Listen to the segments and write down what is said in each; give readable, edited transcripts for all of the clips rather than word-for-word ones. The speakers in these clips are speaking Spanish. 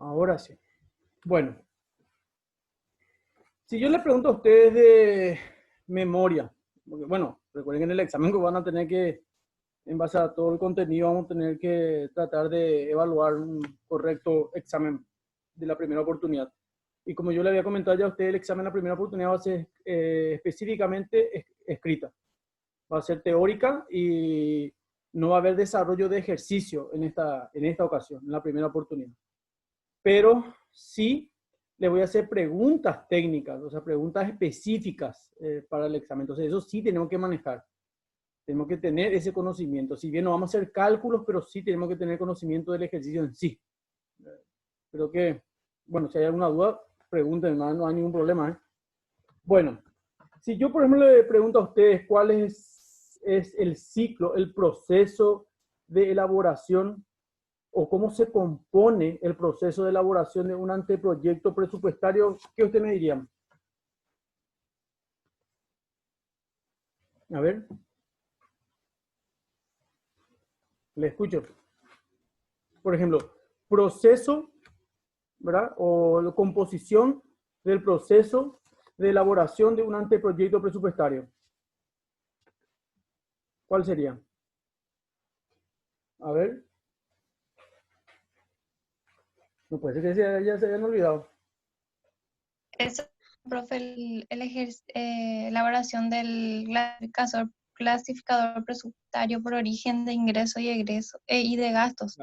Ahora sí. Bueno, si yo le pregunto a ustedes de memoria, porque bueno, recuerden que en el examen que van a tener que, en base a todo el contenido, vamos a tener que tratar de evaluar un correcto examen de la primera oportunidad. Y como yo le había comentado ya a usted, el examen de la primera oportunidad va a ser específicamente escrita. Va a ser teórica y no va a haber desarrollo de ejercicio en esta ocasión, en la primera oportunidad. Pero sí le voy a hacer preguntas técnicas, o sea, preguntas específicas para el examen. Entonces, eso sí tenemos que manejar. Tenemos que tener ese conocimiento. Si bien no vamos a hacer cálculos, pero sí tenemos que tener conocimiento del ejercicio en sí. Creo que, bueno, si hay alguna duda, pregunten, no hay ningún problema. ¿eh? Bueno, si yo, por ejemplo, le pregunto a ustedes cuál es el ciclo, el proceso de elaboración o cómo se compone el proceso de elaboración de un anteproyecto presupuestario, ¿qué usted me diría? A ver, le escucho. Por ejemplo, proceso, ¿verdad? O la composición del proceso de elaboración de un anteproyecto presupuestario. ¿Cuál sería? A ver. No puede ser que ya se hayan olvidado. Eso, profe, elaboración del clasificador presupuestario por origen de ingresos y egresos y de gastos.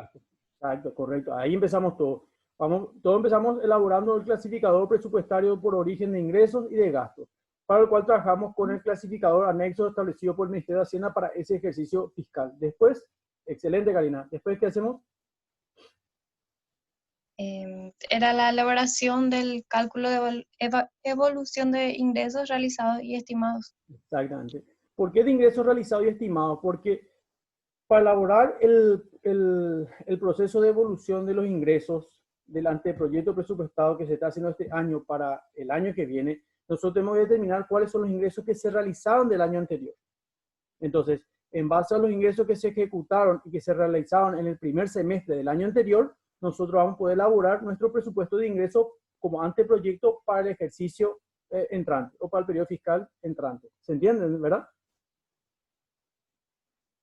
Exacto, correcto. Ahí empezamos todo. Todos empezamos elaborando el clasificador presupuestario por origen de ingresos y de gastos, para el cual trabajamos con el clasificador anexo establecido por el Ministerio de Hacienda para ese ejercicio fiscal. Después, excelente, Karina. Después, ¿qué hacemos? Era la elaboración del cálculo de evolución de ingresos realizados y estimados. Exactamente. ¿Por qué de ingresos realizados y estimados? Porque para elaborar el proceso de evolución de los ingresos del anteproyecto presupuestado que se está haciendo este año para el año que viene, nosotros tenemos que determinar cuáles son los ingresos que se realizaron del año anterior. Entonces, en base a los ingresos que se ejecutaron y que se realizaron en el primer semestre del año anterior, nosotros vamos a poder elaborar nuestro presupuesto de ingresos como anteproyecto para el ejercicio entrante o para el periodo fiscal entrante. ¿Se entiende, verdad?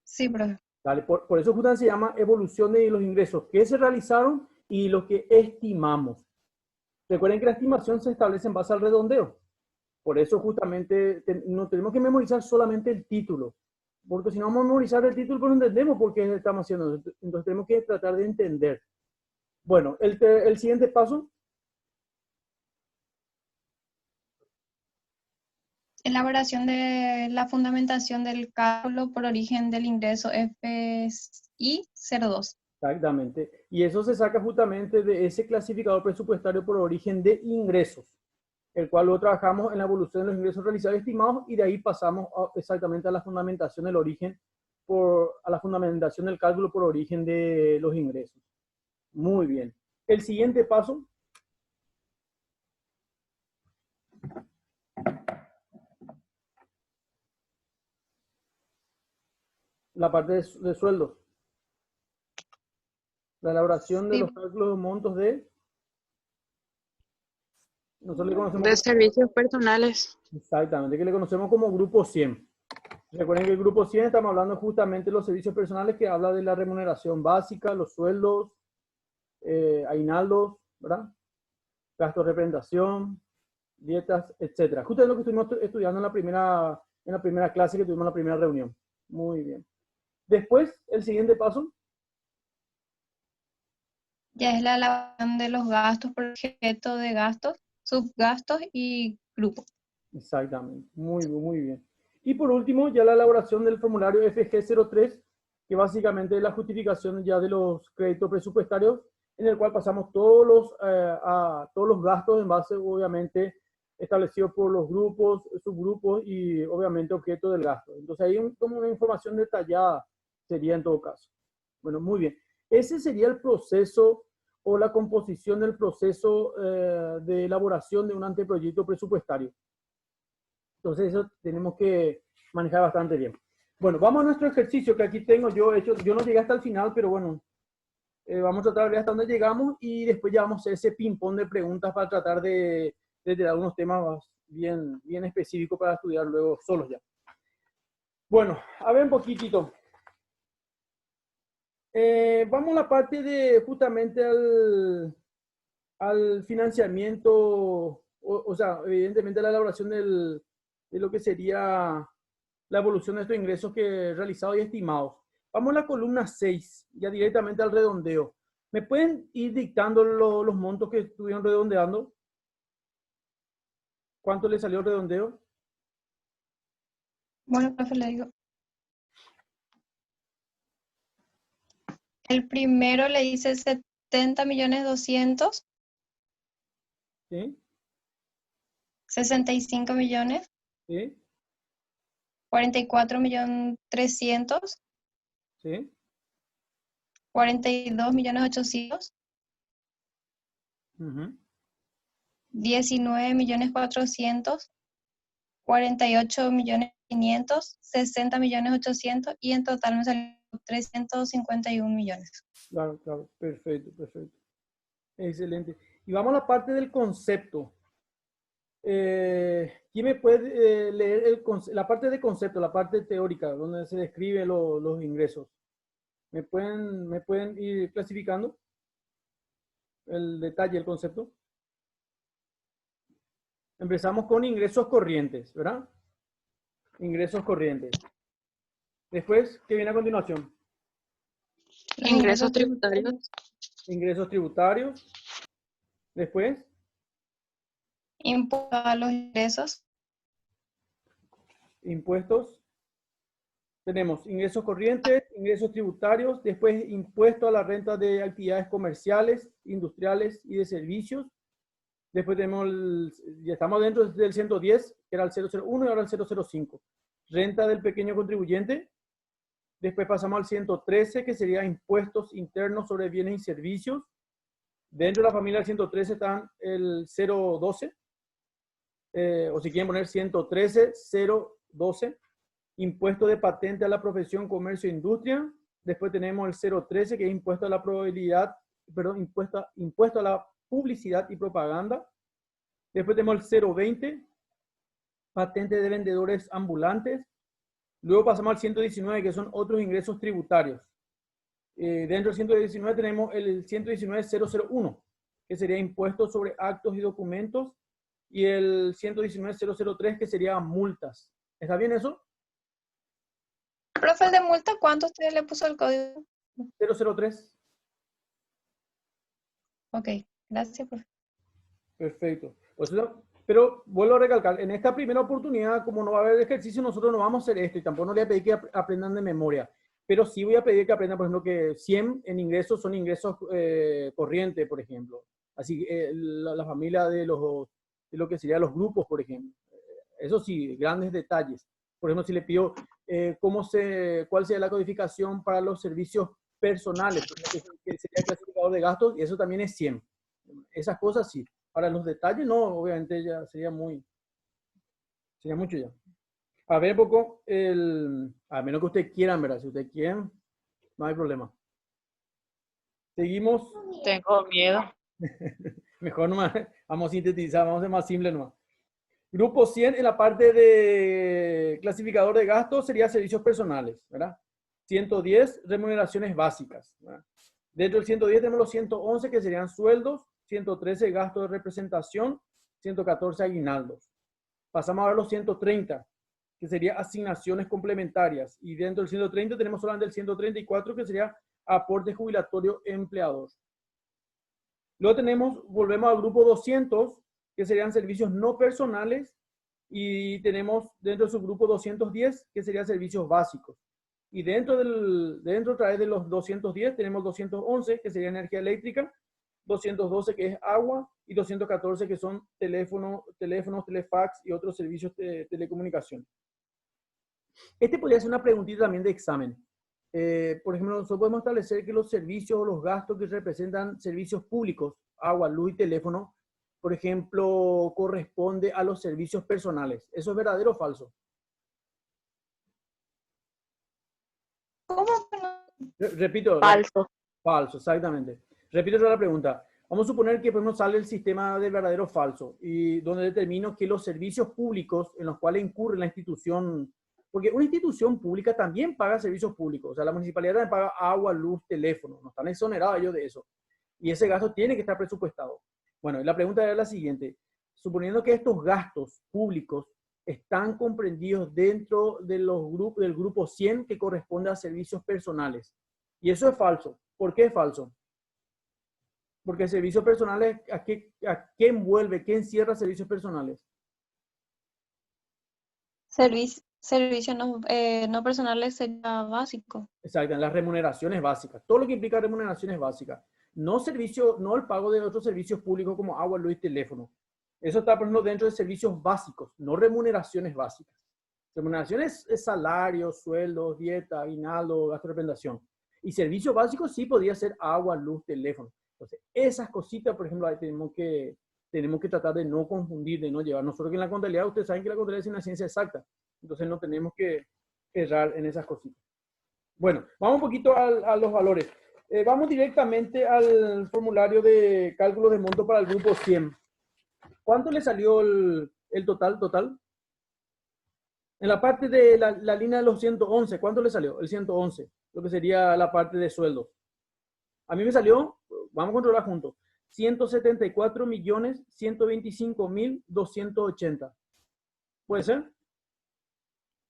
Sí, profe. Dale, por eso justamente se llama evolución de los ingresos que se realizaron y los que estimamos. Recuerden que la estimación se establece en base al redondeo. Por eso justamente no tenemos que memorizar solamente el título, porque si no vamos a memorizar el título, pues no entendemos por qué estamos haciendo. Entonces tenemos que tratar de entender. Bueno, el siguiente paso. Elaboración de la fundamentación del cálculo por origen del ingreso FI 02. Exactamente. Y eso se saca justamente de ese clasificador presupuestario por origen de ingresos, el cual lo trabajamos en la evolución de los ingresos realizados y estimados, y de ahí pasamos exactamente a la fundamentación del origen, a la fundamentación del cálculo por origen de los ingresos. Muy bien. El siguiente paso. La parte de sueldos. La elaboración de Sí. los cálculos de montos de... Nosotros le conocemos De como, servicios personales. exactamente, que le conocemos como grupo 100. Recuerden que el grupo 100 estamos hablando justamente de los servicios personales, que habla de la remuneración básica, los sueldos, aguinaldos, ¿verdad? Gastos de representación, dietas, etcétera. Justo es lo que estuvimos estudiando en la primera clase que tuvimos en la primera reunión. Muy bien. Después, el siguiente paso. Ya es la elaboración de los gastos por objeto de gastos, subgastos y grupos. Exactamente. Muy bien. Y por último, ya la elaboración del formulario FG03, que básicamente es la justificación ya de los créditos presupuestarios, en el cual pasamos todos los gastos en base, obviamente, establecidos por los grupos, subgrupos y, obviamente, objeto del gasto. Entonces, ahí como una información detallada sería en todo caso. Bueno, muy bien. Ese sería el proceso o la composición del proceso de elaboración de un anteproyecto presupuestario. Entonces eso tenemos que manejar bastante bien. Bueno, vamos a nuestro ejercicio que aquí tengo yo hecho. Yo no llegué hasta el final, pero bueno, Vamos a tratar de ver hasta dónde llegamos y después ya vamos a hacer ese ping-pong de preguntas para tratar de tirar algunos temas bien específicos para estudiar luego solos ya. Bueno, a ver un poquitito. Vamos a la parte de justamente al financiamiento, o sea, evidentemente la elaboración de lo que sería la evolución de estos ingresos que realizados y estimados. Vamos a la columna 6, ya directamente al redondeo. ¿Me pueden ir dictando los montos que estuvieron redondeando? ¿Cuánto le salió el redondeo? Bueno, profe, le digo. El primero le hice 70.200.000, ¿Sí? 65 millones, ¿Sí? 44.300.000, ¿Sí? 42.800.000, Uh-huh. 19.400.000, 48.500.000, 60.800.000 y en total me salió 351 millones. Claro, claro. Perfecto, perfecto. Excelente. Y vamos a la parte del concepto. ¿Quién me puede leer la parte de concepto, la parte teórica, donde se describen los ingresos? ¿Me pueden ir clasificando el detalle, el concepto? Empezamos con ingresos corrientes, ¿verdad? Ingresos corrientes. Después, ¿qué viene a continuación? Ingresos tributarios. Ingresos tributarios. Después, Impuesto a los ingresos, impuestos. Tenemos ingresos corrientes, ingresos tributarios, después impuesto a la renta de actividades comerciales, industriales y de servicios. Después tenemos, ya estamos dentro del 110, que era el 001 y ahora el 005. Renta del pequeño contribuyente. Después pasamos al 113, que sería impuestos internos sobre bienes y servicios. Dentro de la familia del 113 están el 012, o si quieren poner 113, 012. Impuesto de patente a la profesión, comercio e industria. Después tenemos el 013, que es impuesto a la probabilidad, perdón, impuesto a la publicidad y propaganda. Después tenemos el 020, patente de vendedores ambulantes. Luego pasamos al 119, que son otros ingresos tributarios. Dentro del 119 tenemos el 119.001, que sería impuestos sobre actos y documentos, y el 119.003, que sería multas. ¿Está bien eso? profe, el de multa, ¿cuánto usted le puso el código? 003. Ok, gracias, profe. Perfecto. Pero vuelvo a recalcar, en esta primera oportunidad, como no va a haber ejercicio, nosotros no vamos a hacer esto y tampoco no le voy a pedir que aprendan de memoria. Pero sí voy a pedir que aprendan, por ejemplo, que 100 en ingresos son ingresos corrientes, por ejemplo. Así, la familia de lo que serían los grupos, por ejemplo. Eso sí, grandes detalles. Por ejemplo, si le pido cuál sería la codificación para los servicios personales, que sería el clasificador de gastos, y eso también es 100. Esas cosas sí. Para los detalles, no, obviamente ya sería mucho ya. A ver, un poco, a menos que ustedes quieran, ¿verdad? Si ustedes quieren, no hay problema. Seguimos. Tengo miedo. Mejor nomás, vamos a sintetizar, vamos a ser más simple nomás. Grupo 100 en la parte de clasificador de gastos sería servicios personales, ¿verdad? 110, remuneraciones básicas, ¿verdad? Dentro del 110 tenemos los 111 que serían sueldos, 113 gastos de representación, 114 aguinaldos. Pasamos ahora a los 130, que sería asignaciones complementarias. Y dentro del 130 tenemos solamente el 134, que sería aporte jubilatorio empleador. Luego volvemos al grupo 200, que serían servicios no personales, y tenemos dentro de su grupo 210, que serían servicios básicos. Y dentro otra vez de los 210 tenemos 211, que sería energía eléctrica, 212, que es agua, y 214, que son teléfonos, telefax y otros servicios de telecomunicación. Este podría ser una preguntita también de examen. Por ejemplo, nosotros podemos establecer que los servicios o los gastos que representan servicios públicos, agua, luz y teléfono, por ejemplo, corresponde a los servicios personales. ¿Eso es verdadero o falso? ¿Cómo que no? Repito. Falso. Falso, exactamente. Repito otra la pregunta. Vamos a suponer que por ejemplo, sale el sistema de verdadero falso y donde determino que los servicios públicos en los cuales incurre la institución, porque una institución pública también paga servicios públicos, o sea, la municipalidad también paga agua, luz, teléfono, no están exonerados ellos de eso. Y ese gasto tiene que estar presupuestado. Bueno, y la pregunta era la siguiente. Suponiendo que estos gastos públicos están comprendidos dentro de del grupo 100 que corresponde a servicios personales. Y eso es falso. ¿Por qué es falso? Porque servicios personales, ¿a qué envuelve? ¿Qué encierra servicios personales? Servicios no personales sería básico. Exacto, las remuneraciones básicas. Todo lo que implica remuneraciones básicas. No no el pago de otros servicios públicos como agua, luz y teléfono. Eso está, por ejemplo, dentro de servicios básicos, no remuneraciones básicas. Remuneraciones es salarios, sueldos, dieta, aguinaldo, gasto de representación. Y servicios básicos sí podría ser agua, luz, teléfono. Entonces, esas cositas, por ejemplo, ahí tenemos que tratar de no confundir, de no llevar. Nosotros que en la contabilidad, ustedes saben que la contabilidad es una ciencia exacta. Entonces, no tenemos que errar en esas cositas. Bueno, vamos un poquito a los valores. Vamos directamente al formulario de cálculo de monto para el grupo 100. ¿Cuánto le salió el total? En la parte de la línea de los 111, ¿cuánto le salió? El 111, lo que sería la parte de sueldos. A mí me salió, vamos a controlar juntos, 174.125.280. ¿Puede ser?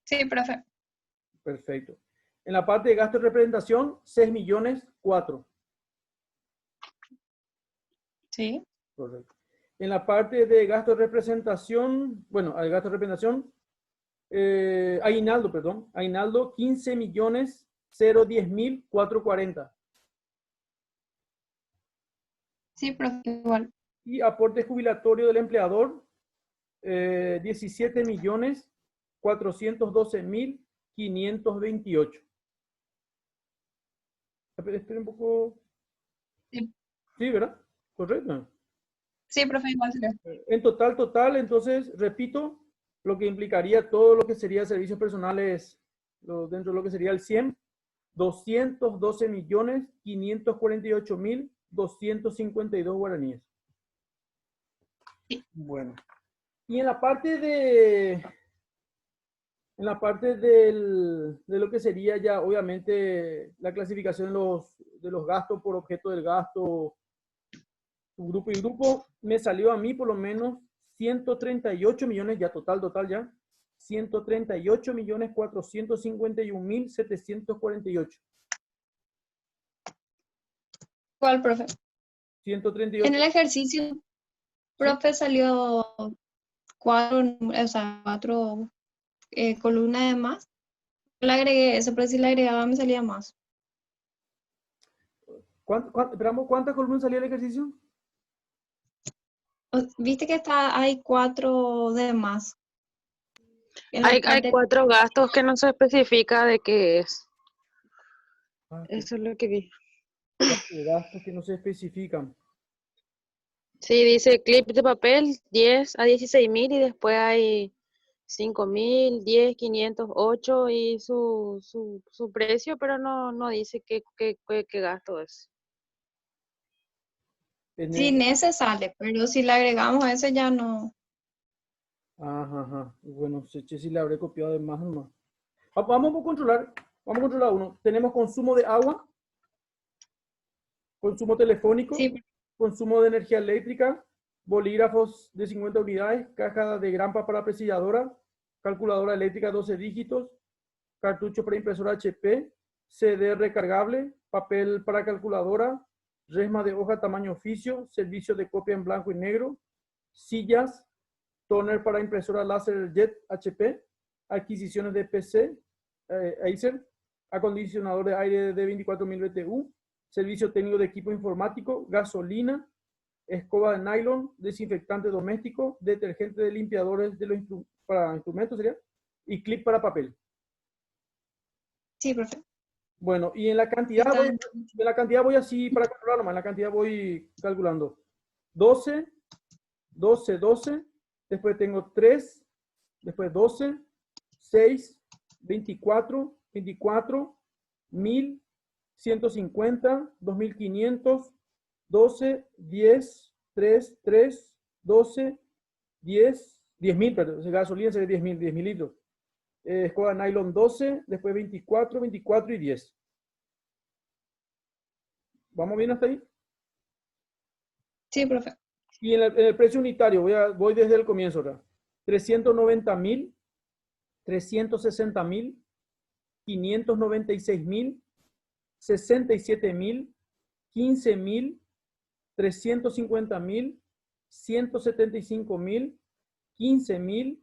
Sí, profe. Perfecto. En la parte de gasto de representación, 6.004.000. Sí. Correcto. En la parte de gasto de representación, bueno, al gasto de representación, aguinaldo, 15.010.440. Sí, profe, igual. Y aporte jubilatorio del empleador, 17.412.528. Espera un poco. Sí, Sí, ¿verdad? Correcto. sí, profe, igual. En total, entonces, repito, lo que implicaría todo lo que sería servicios personales dentro de lo que sería el 100, 212.548.252 guaraníes. Sí. Bueno. Y en la parte de lo que sería ya, obviamente, la clasificación de los gastos por objeto del gasto, grupo y grupo, me salió a mí por lo menos 138 millones, ya total ya, 138.451.748. ¿Cuál, profe? 138. En el ejercicio, profe, salió cuatro columnas de más. Le agregué eso, pero si le agregaba me salía más. ¿Cuántas columnas salía el ejercicio? Viste que hay 4 de más. Hay 4 gastos que no se especifica de qué es. Eso es lo que vi. 4 gastos que no se especifican. Sí, dice clip de papel 10 a 16.000 y después hay 5.000, 10, 500, 8 y su precio, pero no dice qué gasto es. Sin ese sale, pero si le agregamos ese ya no. Ajá. Bueno, si le habré copiado de más nomás. Vamos a controlar uno. Tenemos consumo de agua, consumo telefónico, Sí. Consumo de energía eléctrica, bolígrafos de 50 unidades, caja de grampa para presilladora, calculadora eléctrica 12 dígitos, cartucho para impresora HP, CD recargable, papel para calculadora, resma de hoja tamaño oficio, servicio de copia en blanco y negro, sillas, toner para impresora láser jet HP, adquisiciones de PC, Acer, acondicionador de aire de 24.000 BTU, servicio técnico de equipo informático, gasolina, escoba de nylon, desinfectante doméstico, detergente de limpiadores para instrumentos, ¿sería? Y clip para papel. Sí, profe. Bueno, y en la cantidad, voy así para calcular nomás, en la cantidad voy calculando. 12, después tengo 3, después 12, 6, 24, 1.000, 150, 2.500, 12, 10, 3, 3, 12, 10, 10.000, perdón, gasolina sería 10.000 litros. Escoba nylon 12, después 24, 24 y 10. ¿Vamos bien hasta ahí? Sí, profe. Y en el precio unitario, voy desde el comienzo acá. 390.000, 360.000, 596.000, 67.000, 15.000, 350.000, 175.000, 15.000,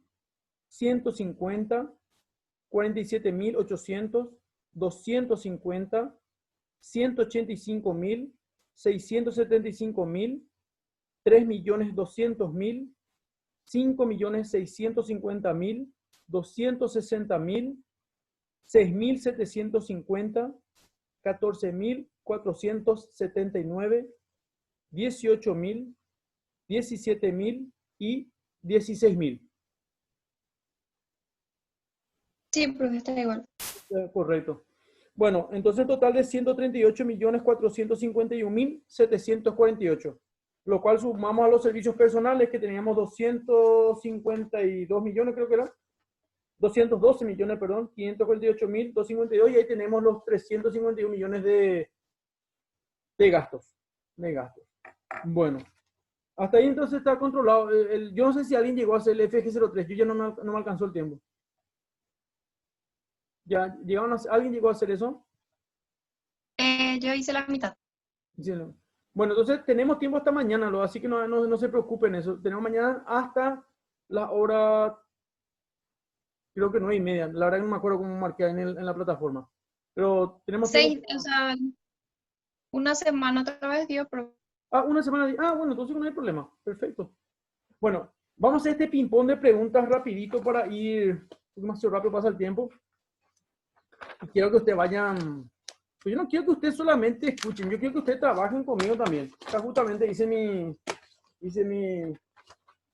150, 47.800, 250, 185.000, 675.000, 3.200.000, 5.650.000, 260.000, 6.750, 14.479, 18.000, 17.000 y 16.000. Sí, profe, está igual. Correcto. Bueno, entonces total de 138.451.748, lo cual sumamos a los servicios personales que teníamos 252 millones, creo que era. 212 millones, perdón, 548.252 y ahí tenemos los 351 millones de gastos. Bueno, hasta ahí entonces está controlado. Yo no sé si alguien llegó a hacer el FG03, yo ya no me alcanzó el tiempo. ¿Ya alguien llegó a hacer eso? Yo hice la mitad. Sí, no. Bueno, entonces tenemos tiempo hasta mañana, así que no se preocupen eso. Tenemos mañana hasta la hora, creo que 9:30. La verdad que no me acuerdo cómo marqué en la plataforma. Pero tenemos tiempo. 6, o sea, una semana otra vez dio, pero Una semana. Bueno, entonces no hay problema. Perfecto. Bueno, vamos a hacer este ping-pong de preguntas rapidito para ir, más rápido pasa el tiempo. Y quiero que ustedes vayan. Pues yo no quiero que ustedes solamente escuchen, yo quiero que ustedes trabajen conmigo también. Acá justamente hice mi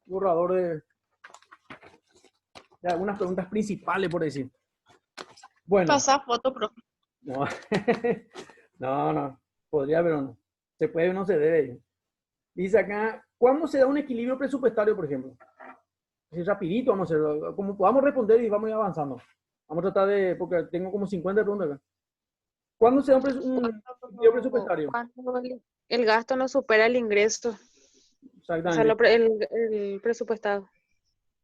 borrador de algunas preguntas principales, por decir. Bueno. Pasa foto, profe. No, no, podría, pero no. Se puede o no se debe. Dice acá, ¿cuándo se da un equilibrio presupuestario, por ejemplo? Así rapidito vamos a hacerlo, como podamos responder y vamos a ir avanzando. Vamos a tratar de, porque tengo como 50 preguntas acá. ¿Cuándo se da un equilibrio presupuestario? Cuando el gasto no supera el ingreso. Exactamente. O sea, el presupuestado.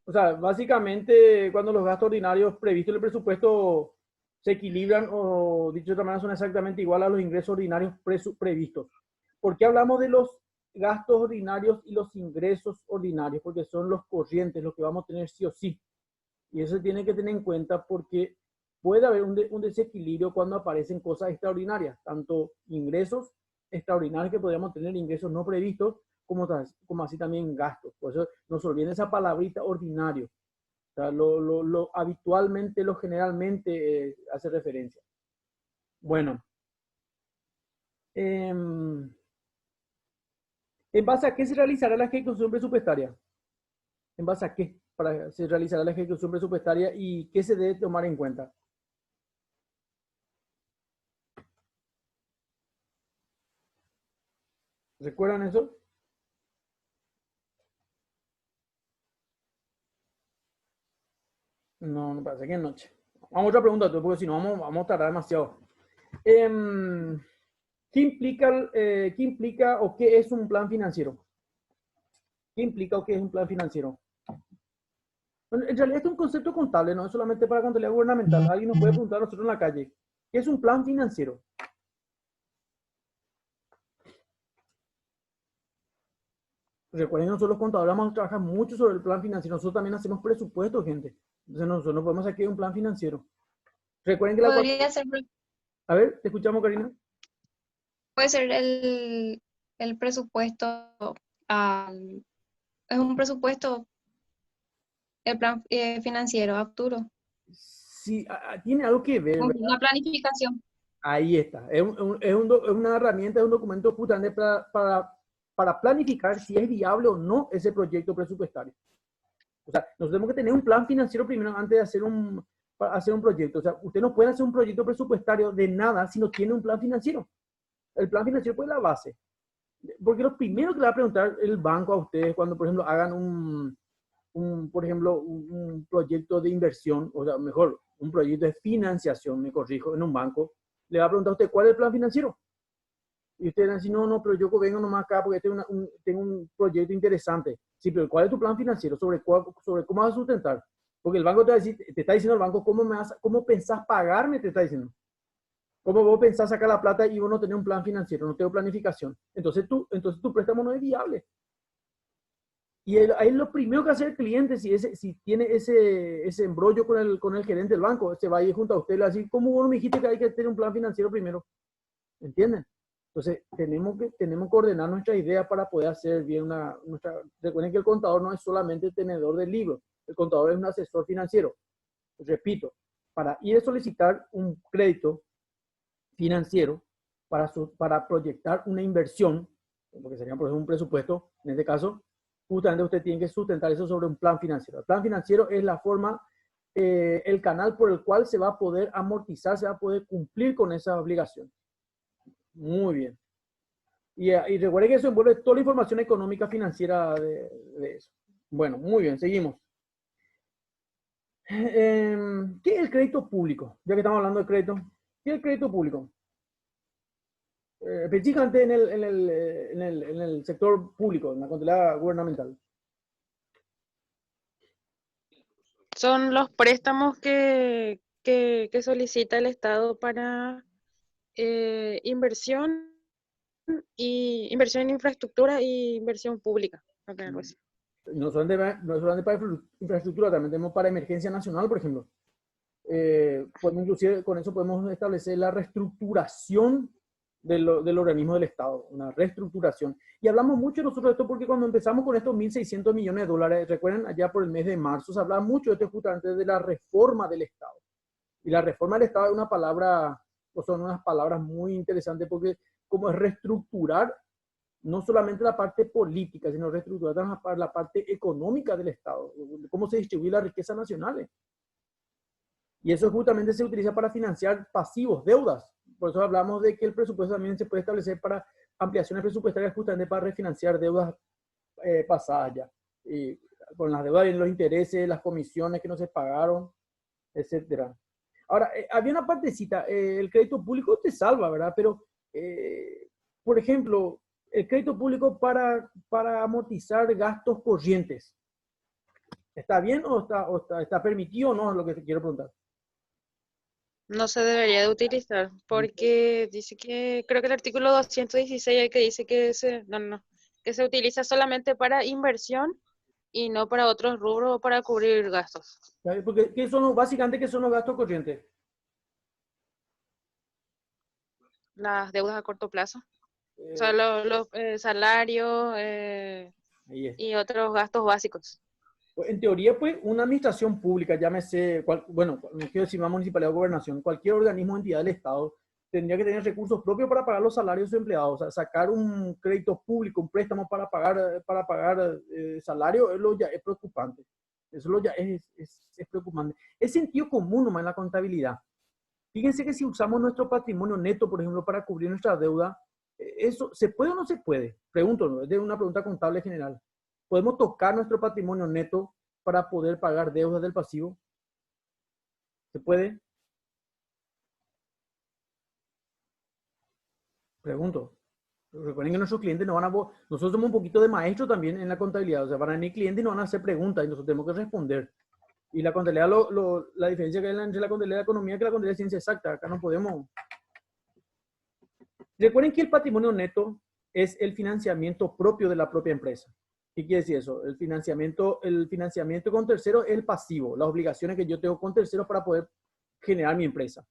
O sea, básicamente cuando los gastos ordinarios previstos en el presupuesto se equilibran o, dicho de otra manera, son exactamente igual a los ingresos ordinarios previstos. ¿Por qué hablamos de los gastos ordinarios y los ingresos ordinarios? Porque son los corrientes, los que vamos a tener sí o sí. Y eso se tiene que tener en cuenta porque puede haber un desequilibrio cuando aparecen cosas extraordinarias, tanto ingresos extraordinarios que podríamos tener, ingresos no previstos, como así también gastos. Por eso no se olviden esa palabrita ordinario. O sea, habitualmente, generalmente hace referencia. Bueno. ¿En base a qué se realizará la ejecución presupuestaria? ¿En base a qué se realizará la ejecución presupuestaria y qué se debe tomar en cuenta? ¿Recuerdan eso? No, me parece que noche. Vamos a otra pregunta, porque si no vamos a tardar demasiado. ¿Qué implica o qué es un plan financiero? ¿Qué implica o qué es un plan financiero? Bueno, en realidad es un concepto contable, no es solamente para contabilidad gubernamental. Alguien nos puede preguntar a nosotros en la calle, ¿qué es un plan financiero? Recuerden, nosotros los contadores vamos a trabajar mucho sobre el plan financiero. Nosotros también hacemos presupuestos, gente. Entonces nosotros no podemos hacer un plan financiero. Recuerden que podría ser, A ver, te escuchamos, Karina. puede ser el presupuesto, es un presupuesto, el plan financiero, Arturo. Sí, tiene algo que ver, ¿verdad? Una planificación. Ahí está. Es una herramienta, es un documento justamente para planificar si es viable o no ese proyecto presupuestario. O sea, nosotros tenemos que tener un plan financiero primero antes de hacer para hacer un proyecto. O sea, usted no puede hacer un proyecto presupuestario de nada si no tiene un plan financiero. El plan financiero pues, es la base. Porque lo primero que le va a preguntar el banco a ustedes cuando, por ejemplo, hagan por ejemplo, un proyecto de inversión, o sea, mejor, un proyecto de financiación, me corrijo, en un banco, le va a preguntar a usted cuál es el plan financiero. Y ustedes van a decir, no, no, pero yo vengo nomás acá porque tengo un proyecto interesante. Sí, pero ¿cuál es tu plan financiero? ¿Sobre cómo vas a sustentar? Porque el banco te va a decir, te está diciendo el banco, ¿cómo pensás pagarme? Te está diciendo. ¿Cómo vos pensás sacar la plata y vos no tenés un plan financiero, no tenés planificación? Entonces tu préstamo no es viable. Y ahí lo primero que hace el cliente, si tiene ese embrollo con el gerente del banco, se va a ir junto a usted y le va a decir, ¿cómo vos no me dijiste que hay que tener un plan financiero primero? ¿Entienden? Entonces, tenemos que ordenar nuestra idea para poder hacer bien Recuerden que el contador no es solamente tenedor del libro, el contador es un asesor financiero. Repito, para ir a solicitar un crédito financiero para proyectar una inversión, porque sería por ejemplo un presupuesto, en este caso, justamente usted tiene que sustentar eso sobre un plan financiero. El plan financiero es la forma, el canal por el cual se va a poder amortizar, se va a poder cumplir con esa obligación. Muy bien. Y recuerde que eso envuelve toda la información económica financiera de eso. Bueno, muy bien, seguimos. ¿Qué es el crédito público? Ya que estamos hablando de crédito, ¿qué es el crédito público? Específicamente en el sector público, en la contabilidad gubernamental. Son los préstamos que solicita el Estado para inversión en infraestructura y inversión pública. No solamente para infraestructura, también tenemos para emergencia nacional, por ejemplo. Inclusive con eso podemos establecer la reestructuración del organismo del Estado, una reestructuración. Y hablamos mucho nosotros de esto porque cuando empezamos con estos 1.600 millones de dólares, recuerden, allá por el mes de marzo, se hablaba mucho de esto justamente de la reforma del Estado. Y la reforma del Estado es una palabra, o son unas palabras muy interesantes porque como es reestructurar no solamente la parte política, sino reestructurar la parte económica del Estado, cómo se distribuye la riqueza nacional. Y eso justamente se utiliza para financiar pasivos, deudas. Por eso hablamos de que el presupuesto también se puede establecer para ampliaciones presupuestarias justamente para refinanciar deudas pasadas ya. Y con las deudas y los intereses, las comisiones que no se pagaron, etcétera. Ahora, había una partecita, el crédito público te salva, ¿verdad? Pero, por ejemplo, el crédito público para amortizar gastos corrientes. ¿Está bien o está permitido o no? Es lo que te quiero preguntar. No se debería de utilizar porque dice que, creo que el artículo 216 hay que dice que que se utiliza solamente para inversión y no para otros rubros o para cubrir gastos. Porque básicamente, ¿qué son los gastos corrientes? Las deudas a corto plazo. O sea, los salarios y otros gastos básicos. En teoría, pues, una administración pública, llámese, no quiero decir más municipalidad o gobernación, cualquier organismo o entidad del Estado tendría que tener recursos propios para pagar los salarios de sus empleados. O sea, sacar un crédito público, un préstamo para pagar salario, eso ya es preocupante. Eso ya es preocupante. Es sentido común nomás en la contabilidad. Fíjense que si usamos nuestro patrimonio neto, por ejemplo, para cubrir nuestra deuda, ¿eso se puede o no se puede? Pregunto, ¿no? Es de una pregunta contable general. ¿Podemos tocar nuestro patrimonio neto para poder pagar deudas del pasivo? ¿Se puede? Pregunto. Recuerden que nuestros clientes no van a... Nosotros somos un poquito de maestro también en la contabilidad. O sea, van a venir clientes y nos van a hacer preguntas y nosotros tenemos que responder. Y la contabilidad, la diferencia que hay entre la contabilidad y la economía es que la contabilidad es ciencia exacta. Acá no podemos... Recuerden que el patrimonio neto es el financiamiento propio de la propia empresa. ¿Qué quiere decir eso? El financiamiento con terceros es el pasivo, las obligaciones que yo tengo con terceros para poder generar mi empresa.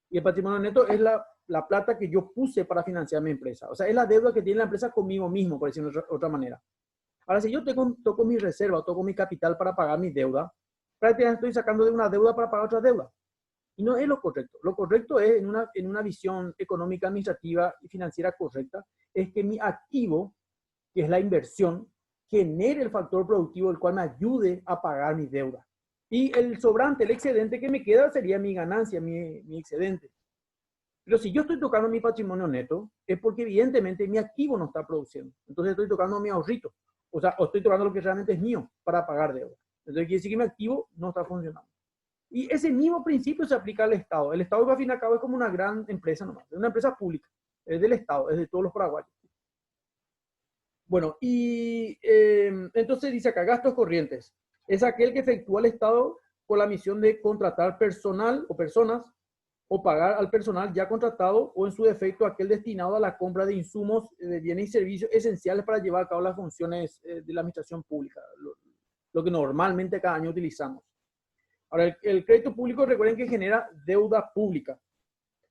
Y el patrimonio neto es la plata que yo puse para financiar mi empresa. O sea, es la deuda que tiene la empresa conmigo mismo, por decirlo de otra manera. Ahora, si yo toco mi reserva, toco mi capital para pagar mi deuda, prácticamente estoy sacando de una deuda para pagar otra deuda. Y no es lo correcto. Lo correcto es, en una visión económica, administrativa y financiera correcta, es que mi activo, que es la inversión, genere el factor productivo el cual me ayude a pagar mi deuda. Y el sobrante, el excedente que me queda sería mi ganancia, mi excedente. Pero si yo estoy tocando mi patrimonio neto, es porque evidentemente mi activo no está produciendo. Entonces estoy tocando mi ahorrito. O sea, o estoy tocando lo que realmente es mío para pagar deuda. Entonces quiere decir que mi activo no está funcionando. Y ese mismo principio se aplica al Estado. El Estado, al fin y al cabo, es como una gran empresa nomás. Es una empresa pública. Es del Estado, es de todos los paraguayos. Bueno, y entonces dice acá, gastos corrientes. Es aquel que efectúa el Estado con la misión de contratar personal o personas o pagar al personal ya contratado o en su defecto aquel destinado a la compra de insumos, de bienes y servicios esenciales para llevar a cabo las funciones de la administración pública, lo que normalmente cada año utilizamos. Ahora, el crédito público, recuerden que genera deuda pública.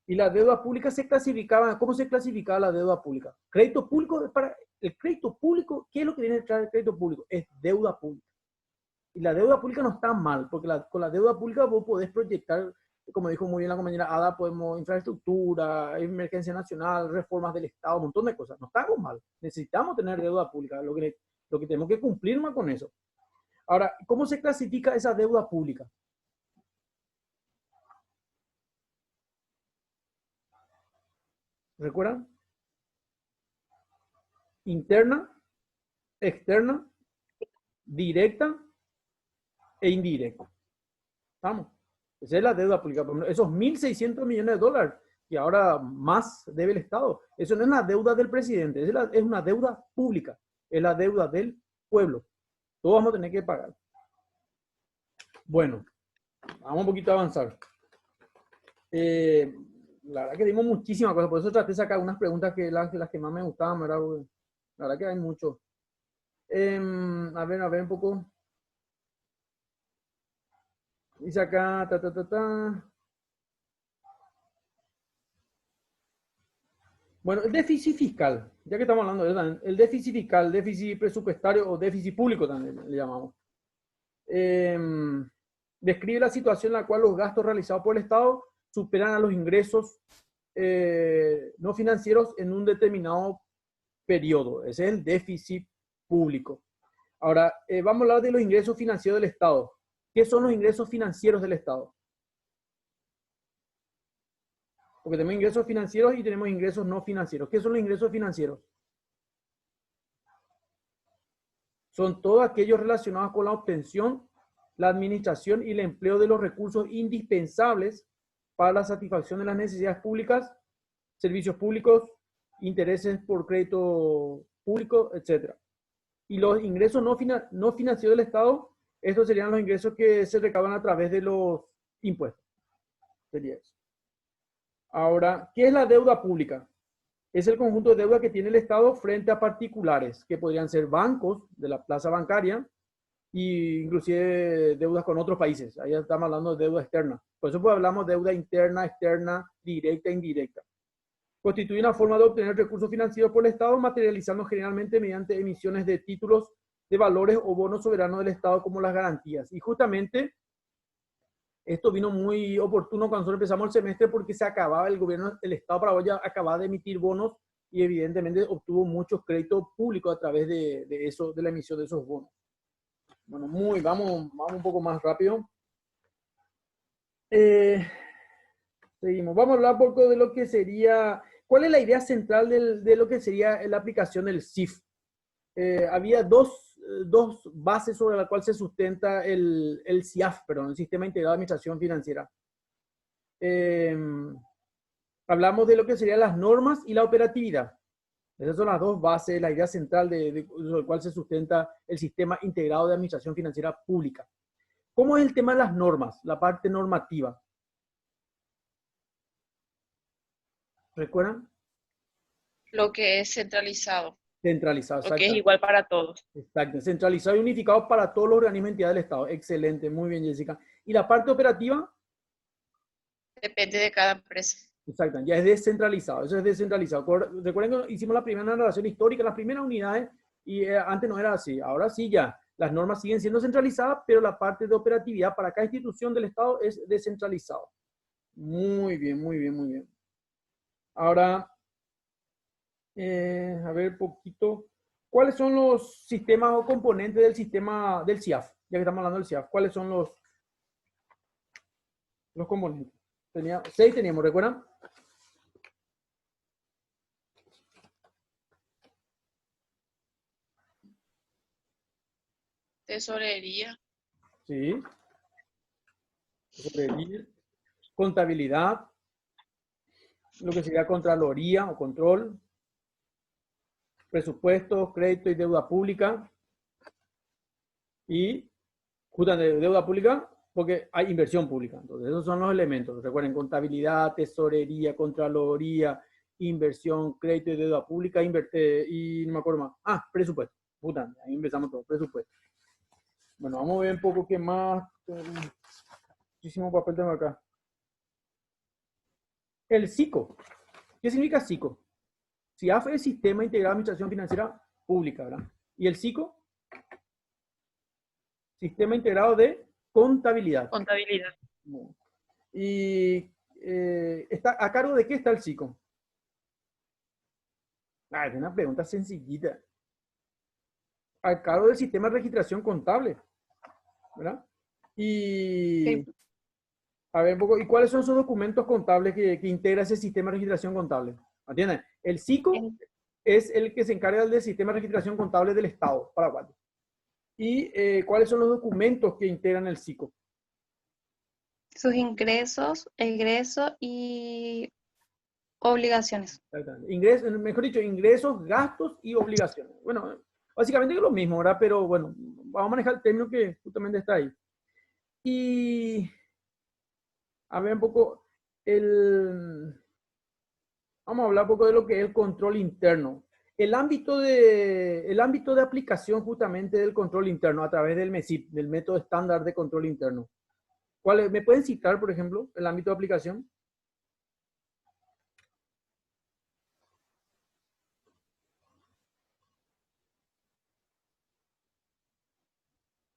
Y la deuda pública se clasificaba, ¿cómo se clasificaba la deuda pública? Crédito público, para el crédito público, ¿qué es lo que viene detrás del crédito público? Es deuda pública. Y la deuda pública no está mal, porque con la deuda pública vos podés proyectar, como dijo muy bien la compañera Ada, podemos infraestructura, emergencia nacional, reformas del Estado, un montón de cosas. No estamos mal. Necesitamos tener deuda pública, lo que tenemos que cumplir más con eso. Ahora, ¿cómo se clasifica esa deuda pública? ¿Recuerdan? Interna, externa, directa e indirecta. ¿Estamos? Esa es la deuda pública. Esos 1.600 millones de dólares que ahora más debe el Estado. Eso no es una deuda del presidente, es una deuda pública. Es la deuda del pueblo. Todos vamos a tener que pagar. Bueno, vamos un poquito a avanzar. La verdad que dimos muchísimas cosas, por eso traté de sacar unas preguntas que las que más me gustaban, ¿verdad? La verdad que hay mucho. A ver un poco. Dice acá, Bueno, el déficit fiscal, ya que estamos hablando de eso, el déficit fiscal, déficit presupuestario o déficit público también le llamamos. Describe la situación en la cual los gastos realizados por el Estado superan a los ingresos no financieros en un determinado periodo. Ese es el déficit público. Ahora, vamos a hablar de los ingresos financieros del Estado. ¿Qué son los ingresos financieros del Estado? Porque tenemos ingresos financieros y tenemos ingresos no financieros. ¿Qué son los ingresos financieros? Son todos aquellos relacionados con la obtención, la administración y el empleo de los recursos indispensables para la satisfacción de las necesidades públicas, servicios públicos, intereses por crédito público, etc. Y los ingresos no financieros del Estado, estos serían los ingresos que se recaban a través de los impuestos. Sería eso. Ahora, ¿qué es la deuda pública? Es el conjunto de deuda que tiene el Estado frente a particulares, que podrían ser bancos de la plaza bancaria e inclusive deudas con otros países. Ahí estamos hablando de deuda externa. Por eso pues hablamos de deuda interna, externa, directa e indirecta. Constituye una forma de obtener recursos financieros por el Estado, materializando generalmente mediante emisiones de títulos de valores o bonos soberanos del Estado como las garantías. Y justamente esto vino muy oportuno cuando nosotros empezamos el semestre porque se acababa el Estado paraguayo acababa de emitir bonos y evidentemente obtuvo muchos créditos públicos a través de eso, de la emisión de esos bonos. Bueno, vamos un poco más rápido. Seguimos. Vamos a hablar un poco de lo que sería, ¿cuál es la idea central de lo que sería la aplicación del CIF? Había dos bases sobre las cuales se sustenta el SIAF, perdón, el Sistema Integrado de Administración Financiera. Hablamos de lo que serían las normas y la operatividad. Esas son las dos bases, la idea central sobre la cual se sustenta el Sistema Integrado de Administración Financiera Pública. ¿Cómo es el tema de las normas, la parte normativa? ¿Recuerdan? Lo que es centralizado. Centralizado, Lo que es igual para todos. Exacto, centralizado y unificado para todos los organismos y entidades del Estado. Excelente, muy bien, Jessica. ¿Y la parte operativa? Depende de cada empresa. Exacto, ya es descentralizado, eso es descentralizado. Recuerden que hicimos la primera narración histórica, las primeras unidades, y antes no era así. Ahora sí ya, las normas siguen siendo centralizadas, pero la parte de operatividad para cada institución del Estado es descentralizado. Muy bien, muy bien, muy bien. Ahora, a ver, poquito. ¿Cuáles son los sistemas o componentes del sistema del SIAF? Ya que estamos hablando del SIAF, ¿cuáles son Los componentes. 6 teníamos, ¿recuerdan? Tesorería. Sí. Tesorería, contabilidad, lo que sería contraloría o control, presupuestos, crédito y deuda pública. Y justamente deuda pública porque hay inversión pública. Entonces, esos son los elementos. Recuerden, contabilidad, tesorería, contraloría, inversión, crédito y deuda pública, y no me acuerdo más. Ah, presupuesto. Puta, ahí empezamos todo, presupuesto. Bueno, vamos a ver un poco qué más. Muchísimo papel tengo acá. El SICO. ¿Qué significa SICO? SIAF es Sistema Integrado de Administración Financiera Pública, ¿verdad? Y el SICO, Sistema Integrado de Contabilidad. Contabilidad. Y está, ¿a cargo de qué está el SICO? Ah, es una pregunta sencillita. A cargo del Sistema de Registración Contable, ¿verdad? Y Sí. a ver un poco, ¿y cuáles son esos documentos contables que integra ese Sistema de Registración Contable? ¿Entienden? El SICO es el que se encarga del Sistema de Registración Contable del Estado paraguayo. ¿Y cuáles son los documentos que integran el SICO? Sus ingresos, egresos y obligaciones. Ingresos, mejor dicho, ingresos, gastos y obligaciones. Bueno, básicamente es lo mismo, ¿verdad? Pero bueno, vamos a manejar el término que justamente está ahí. Y a ver un poco, vamos a hablar un poco de lo que es el control interno. El ámbito de aplicación justamente del control interno a través del MESIP, del método estándar de control interno. ¿Me pueden citar, por ejemplo, el ámbito de aplicación?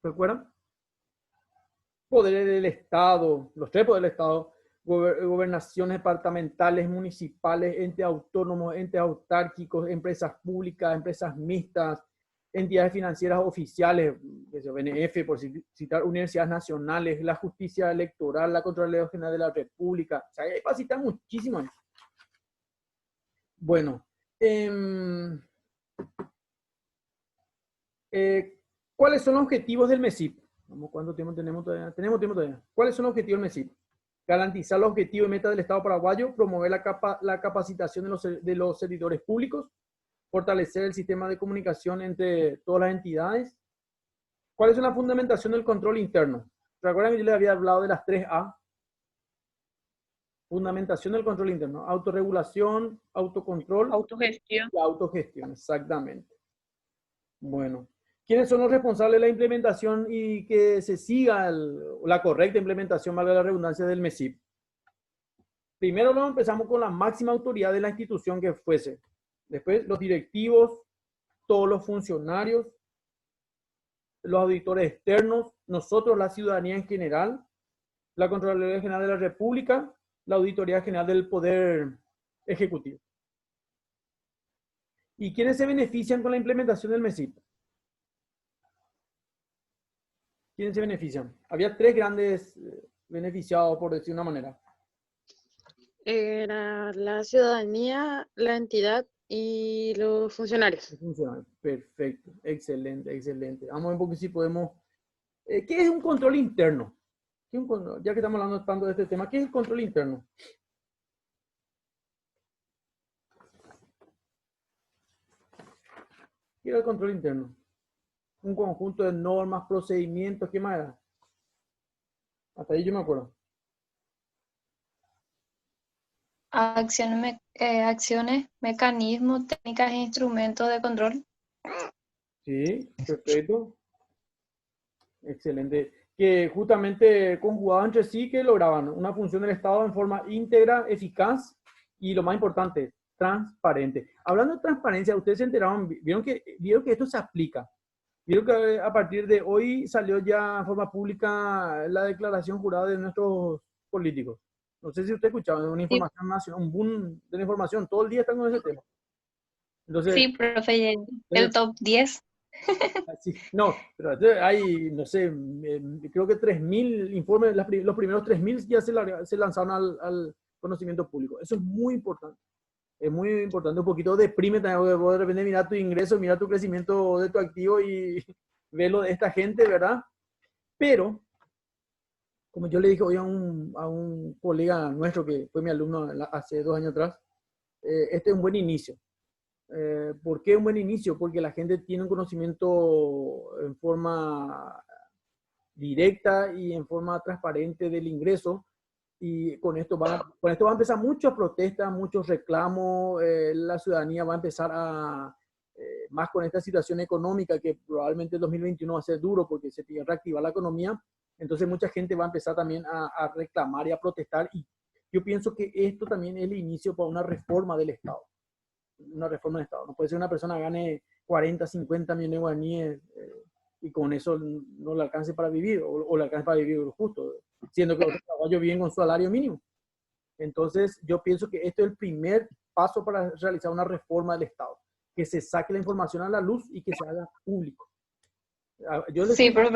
¿Recuerdan? Poderes del Estado, los 3 poderes del Estado, gobernaciones departamentales, municipales, entes autónomos, entes autárquicos, empresas públicas, empresas mixtas, entidades financieras oficiales, BNF, por citar, universidades nacionales, la justicia electoral, la Contraloría General de la República. O sea, hay para citar muchísimo. Bueno, ¿cuáles son los objetivos del MESIP? ¿Cuánto tiempo tenemos todavía? Tenemos tiempo todavía. ¿Cuáles son los objetivos del MESIP? Garantizar los objetivos y metas del Estado paraguayo, promover la capacitación de los servidores públicos, fortalecer el sistema de comunicación entre todas las entidades. ¿Cuál es la fundamentación del control interno? ¿Recuerdan que yo les había hablado de las 3A? Fundamentación del control interno. Autorregulación, autocontrol. Autogestión. Y autogestión, exactamente. Bueno. ¿Quiénes son los responsables de la implementación y que se siga la correcta implementación, valga la redundancia, del MESIP? Primero empezamos con la máxima autoridad de la institución que fuese. Después los directivos, todos los funcionarios, los auditores externos, nosotros, la ciudadanía en general, la Contraloría General de la República, la Auditoría General del Poder Ejecutivo. ¿Y quiénes se benefician con la implementación del MESIP? ¿Quiénes se benefician? Había 3 grandes beneficiados, por decir de una manera. Era la ciudadanía, la entidad y los funcionarios. Perfecto, excelente, excelente. Vamos a ver un poco si podemos... ¿Qué es un control interno? Ya que estamos hablando tanto de este tema, ¿qué es el control interno? ¿Qué era el control interno? Un conjunto de normas, procedimientos, ¿qué más era? Hasta ahí yo me acuerdo. Acciones, mecanismos, técnicas e instrumentos de control. Sí, perfecto. Excelente. Que justamente conjugados entre sí que lograban una función del Estado en forma íntegra, eficaz y lo más importante, transparente. Hablando de transparencia, ustedes se enteraron, vieron que esto se aplica. Vieron que a partir de hoy salió ya en forma pública la declaración jurada de nuestros políticos. No sé si usted escuchaba, una información nacional, un boom de la información, todo el día están con ese tema. Entonces, Sí, profe, el top 10. Sí, no, pero hay, no sé, creo que 3.000 informes, los primeros 3.000 ya se lanzaron al conocimiento público. Eso es muy importante. Es muy importante. Un poquito deprime también, porque vos de repente mira tu ingreso, mira tu crecimiento de tu activo y ve lo de esta gente, ¿verdad? Pero, como yo le dije hoy a un colega nuestro que fue mi alumno hace 2 años atrás, este es un buen inicio. ¿Por qué un buen inicio? Porque la gente tiene un conocimiento en forma directa y en forma transparente del ingreso, y con esto va a empezar muchas protestas, muchos reclamos, la ciudadanía va a empezar más con esta situación económica que probablemente el 2021 va a ser duro porque se tiene que reactivar la economía. Entonces mucha gente va a empezar también a reclamar y a protestar, y yo pienso que esto también es el inicio para una reforma del Estado. Una reforma del Estado. No puede ser una persona gane 40, 50 millones de guaraníes y con eso no le alcance para vivir, o le alcance para vivir justo, siendo que otros trabajos viven con salario mínimo. Entonces, yo pienso que esto es el primer paso para realizar una reforma del Estado, que se saque la información a la luz y que se haga público. Yo les Sí, pero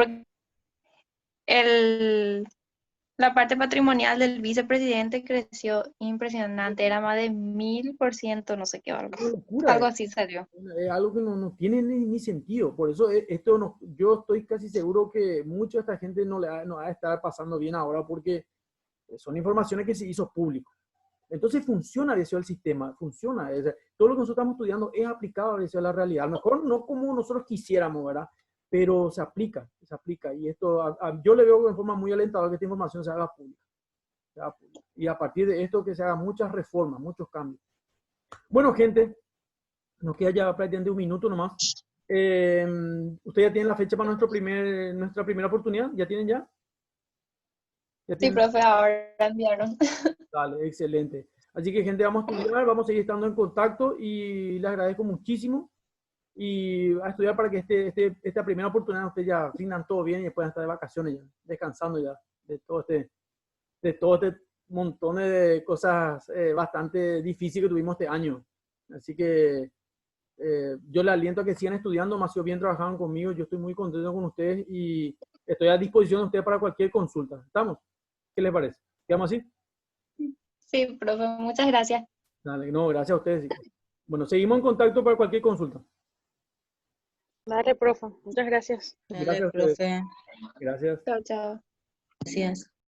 la parte patrimonial del vicepresidente creció impresionante, era más de 1000%, no sé qué, una locura, algo así salió. es algo que no tiene ni sentido. Por eso esto yo estoy casi seguro que mucha de esta gente no va a estar pasando bien ahora, porque son informaciones que se hizo público. Entonces funciona deseo el sistema, funciona. Todo lo que nosotros estamos estudiando es aplicado deseo a la realidad. A lo mejor no como nosotros quisiéramos, ¿verdad? Pero se aplica, se aplica. Y esto, yo le veo de forma muy alentadora que esta información se haga pública. Y a partir de esto que se hagan muchas reformas, muchos cambios. Bueno, gente, nos queda ya prácticamente un minuto nomás. ¿Usted ya tiene la fecha para nuestra primera oportunidad? ¿Ya tienen ya? ¿Ya Sí, tienen? profe, ahora enviaron. Dale, excelente. Así que, gente, vamos a estudiar, vamos a seguir estando en contacto y les agradezco muchísimo. Y a estudiar para que esta primera oportunidad ustedes ya rindan todo bien y puedan estar de vacaciones ya, descansando ya de todo este montón de cosas bastante difíciles que tuvimos este año. Así que yo les aliento a que sigan estudiando, más o bien trabajaban conmigo, yo estoy muy contento con ustedes y estoy a disposición de ustedes para cualquier consulta. ¿Estamos? ¿Qué les parece? ¿Quedamos así? Sí, profe, muchas gracias. Dale, no, gracias a ustedes. Bueno, seguimos en contacto para cualquier consulta. Dale, profe. Muchas gracias. Gracias Dale, a ustedes. profe. Gracias. Chao, chao. Gracias.